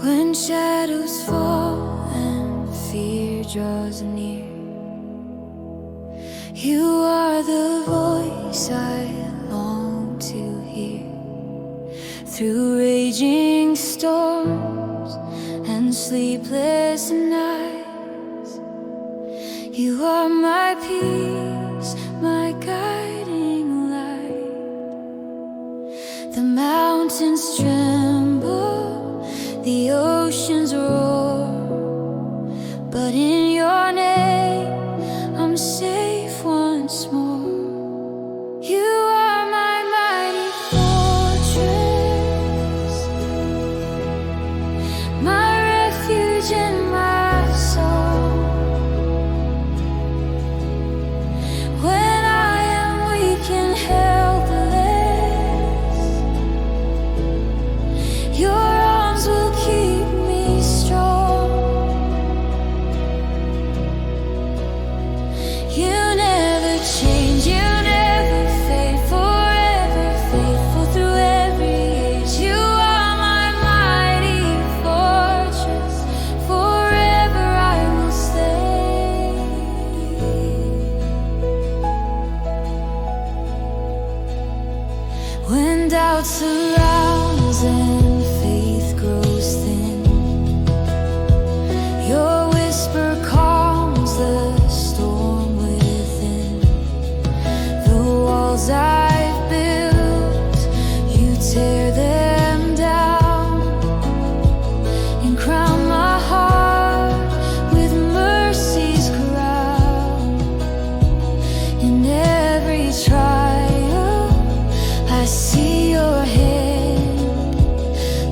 When shadows fall and fear draws near, you are the voice I long to hear. Through raging storms and sleepless nights, you are my peace, my guiding light. The mountains tremble, the oceans roar, but in your name I'm safe once more. You are my mighty fortress, my refuge and my song. When I am weak and helpless, your arms will keep me strong. You never change, you never fade, forever faithful through every age. You are my mighty fortress, forever I will stay. When doubt surrounds and faith grows thin, your whisper calms the storm within. The walls I've built, you tear them down and crown my heart with mercy's crown. In every trial I see your hand,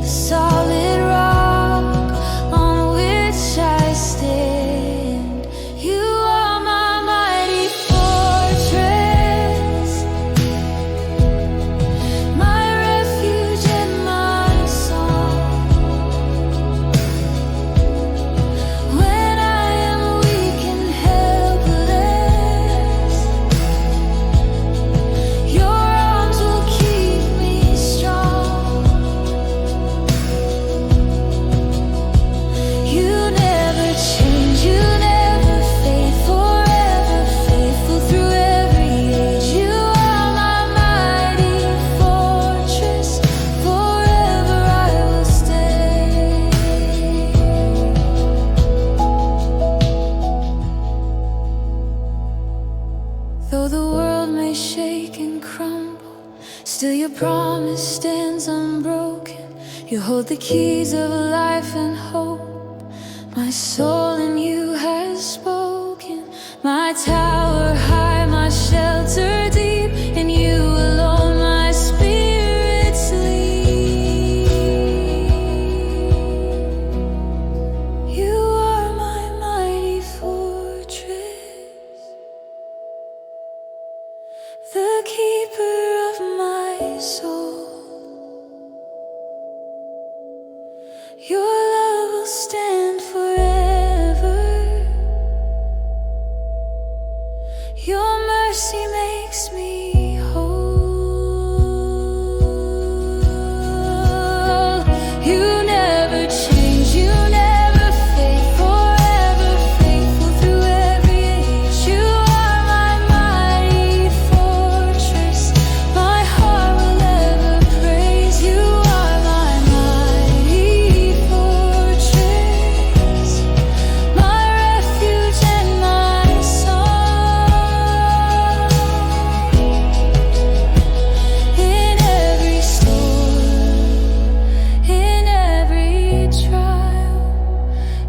the solid rock on which I stand. You are my mighty fortress, my refuge and my song. When I am weak and helpless, your arms will keep me strong. You never change, you never fade, forever faithful through every age. You are my mighty fortress, forever I will stay. Though the world may shake and crumble, still your promise stands unbroken. You hold the keys of life and hope. My soul in you has spoken. My tower high, my shelter deep, in you alone my spirit sleeps. You are my mighty fortress, the keeper of my soul. Your love will stand forever. Your mercy makes me whole. You never change, you never fade, forever faithful through every age. You are my mighty fortress, my heart will ever praise. You are my mighty fortress, my refuge and my song. In every storm, in every trial,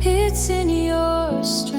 it's in your strength